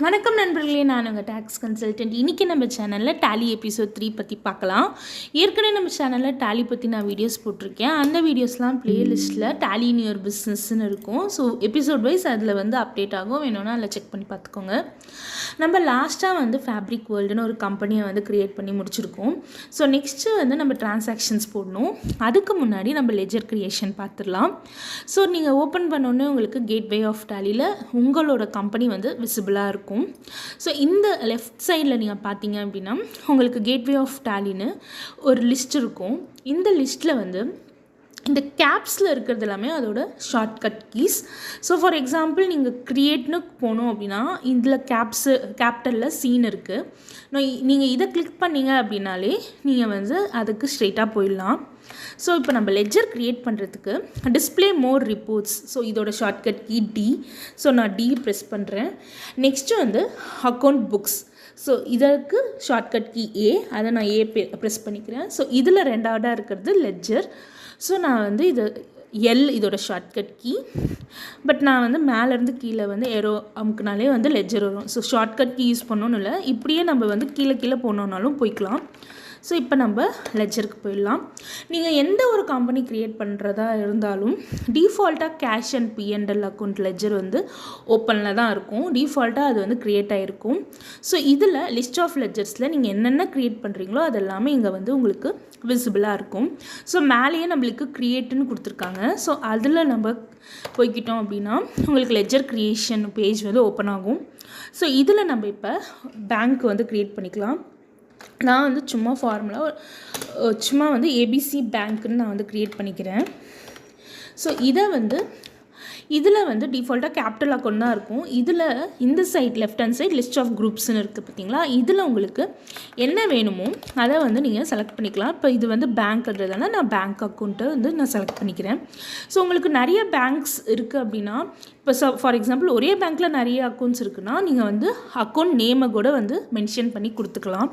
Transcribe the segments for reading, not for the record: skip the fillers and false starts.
வணக்கம் நண்பர்களே, நான் உங்கள் டேக்ஸ் கன்சல்டன்ட். இன்றைக்கி நம்ம சேனலில் டேலி எபிசோட் 3 பற்றி பார்க்கலாம். ஏற்கனவே நம்ம சேனலில் டேலி பற்றி நான் வீடியோஸ் போட்டிருக்கேன். அந்த வீடியோஸ்லாம் ப்ளேலிஸ்ட்டில் டேலி இன் யுவர் பிஸ்னஸ்ன்னு இருக்கும். ஸோ எபிசோட் வைஸ் அதில் அப்டேட் ஆகும். வேணும்னா அதில் செக் பண்ணி பார்த்துக்கோங்க. நம்ம லாஸ்ட்டாக ஃபேப்ரிக் வேர்ல்டுன்னு ஒரு கம்பெனியை க்ரியேட் பண்ணி முடிச்சிருக்கோம். ஸோ நெக்ஸ்ட்டு நம்ம டிரான்சாக்ஷன்ஸ் போடணும். அதுக்கு முன்னாடி நம்ம லெஜர் க்ரியேஷன் பார்த்துடலாம். ஸோ நீங்கள் ஓப்பன் பண்ணோன்னே உங்களுக்கு கேட்வே ஆஃப் டேலியில் உங்களோட கம்பெனி விசிபிளாக இருக்கும். ஸோ இந்த லெஃப்ட் சைடில் நீங்கள் பார்த்தீங்க அப்படின்னா உங்களுக்கு கேட்வே ஆஃப் டேலின்னு ஒரு லிஸ்ட் இருக்கும். இந்த லிஸ்ட்டில் இந்த கேப்ஸில் இருக்கிறது எல்லாமே அதோட shortcut keys. So for example நீங்கள் க்ரியேட்னு போனோம் அப்படின்னா இதில் கேபிட்டலில் சீன் இருக்குது. நீங்கள் இதை கிளிக் பண்ணிங்க அப்படின்னாலே நீங்கள் அதுக்கு ஸ்ட்ரெயிட்டாக போயிடலாம். ஸோ இப்போ நம்ம லெஜர் க்ரியேட் பண்ணுறதுக்கு டிஸ்பிளே மோர் ரிப்போர்ட்ஸ், ஸோ இதோட ஷார்ட்கட் கீ டி. ஸோ நான் டி ப்ரெஸ் பண்ணுறேன். Next account books. ஸோ இதற்கு ஷார்ட்கட் கீ ஏ, அதை நான் ஏ ப்ரெஸ் பண்ணிக்கிறேன். ஸோ இதில் ரெண்டாவதாக இருக்கிறது லெஜர். ஸோ நான் இது எல் இதோட ஷார்ட்கட் கீ. பட் நான் மேலேருந்து கீழே ஏரோ அமுக்குனாலே லெஜர் வரும். ஸோ ஷார்ட்கட் கீ யூஸ் பண்ணணும்னு இல்லை, இப்படியே நம்ம கீழே போனோன்னாலும் போய்க்கலாம். ஸோ இப்போ நம்ம லெஜருக்கு போயிடலாம். நீங்கள் எந்த ஒரு கம்பெனி க்ரியேட் பண்ணுறதா இருந்தாலும் டிஃபால்ட்டாக cash and PNL account ledger ஓப்பனில் தான் இருக்கும். டிஃபால்ட்டாக அது க்ரியேட் ஆகிருக்கும். ஸோ இதில் லிஸ்ட் ஆஃப் லெஜர்ஸில் நீங்கள் என்னென்ன க்ரியேட் பண்ணுறீங்களோ அது எல்லாமே இங்கே உங்களுக்கு விசிபிளாக இருக்கும். ஸோ மேலேயே நம்மளுக்கு க்ரியேட்டுன்னு கொடுத்துருக்காங்க. ஸோ அதில் நம்ம போய்கிட்டோம் அப்படின்னா உங்களுக்கு லெஜர் க்ரியேஷன் பேஜ் ஓப்பன் ஆகும். ஸோ இதில் நம்ம இப்போ பேங்க் க்ரியேட் பண்ணிக்கலாம். நான் சும்மா ஃபார்முலா சும்மா ஏபிசி பேங்க்குன்னு நான் க்ரியேட் பண்ணிக்கிறேன். ஸோ இதை இதில் டிஃபால்ட்டாக கேபிட்டல் அக்கௌண்ட் தான் இருக்கும். இதில் இந்த side left hand side list of குரூப்ஸ்ன்னு இருக்குது பார்த்தீங்களா, இதில் உங்களுக்கு என்ன வேணுமோ அதை நீங்கள் செலக்ட் பண்ணிக்கலாம். இப்போ இது பேங்க்ன்றதால நான் பேங்க் அக்கௌண்ட்டை நான் செலக்ட் பண்ணிக்கிறேன். ஸோ உங்களுக்கு நிறைய பேங்க்ஸ் இருக்குது அப்படின்னா, இப்போ ஃபார் எக்ஸாம்பிள் ஒரே பேங்க்கில் நிறைய அக்கௌண்ட்ஸ் இருக்குன்னா நீங்கள் அக்கௌண்ட் நேமை கூட மென்ஷன் பண்ணி கொடுத்துக்கலாம்.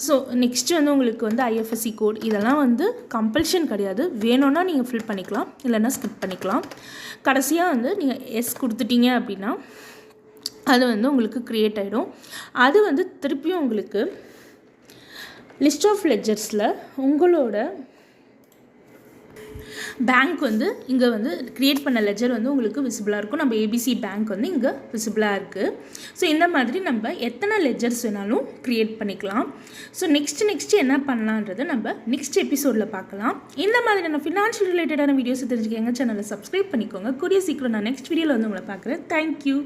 ஸோ நெக்ஸ்ட்டு உங்களுக்கு ஐஎஃப்எஸ்சி கோட் இதெல்லாம் கம்பல்ஷன் கிடையாது. வேணும்னா நீங்கள் ஃபில் பண்ணிக்கலாம், இல்லைன்னா ஸ்கிப் பண்ணிக்கலாம். கடைசியாக நீங்கள் எஸ் கொடுத்துட்டீங்க அப்படின்னா அது உங்களுக்கு க்ரியேட் ஆகிடும். அது திருப்பியும் உங்களுக்கு லிஸ்ட் ஆஃப் லெஜர்ஸில் உங்களோட பேங்க் இங்கே க்ரியேட் பண்ண லெஜர் உங்களுக்கு விசிபிளாக இருக்கும். நம்ம ஏபிசி பேங்க் இங்கே விசிபிளாக இருக்குது. ஸோ இந்த மாதிரி நம்ம எத்தனை லெஜர்ஸ் வேணாலும் க்ரியேட் பண்ணிக்கலாம். ஸோ நெக்ஸ்ட்டு என்ன பண்ணலான்றது நம்ம நெக்ஸ்ட் எபிசோடில் பார்க்கலாம். இந்த மாதிரி நான் ஃபினான்ஷியல் ரிலேட்டடான வீடியோஸ் தெரிஞ்சுக்க எங்கள் சேனலை சப்ஸ்கிரைப் பண்ணிக்கோங்க. கூடிய சீக்கிரம் நான் நெக்ஸ்ட் வீடியோவில் உங்களை பார்க்குறேன். தேங்க்யூ.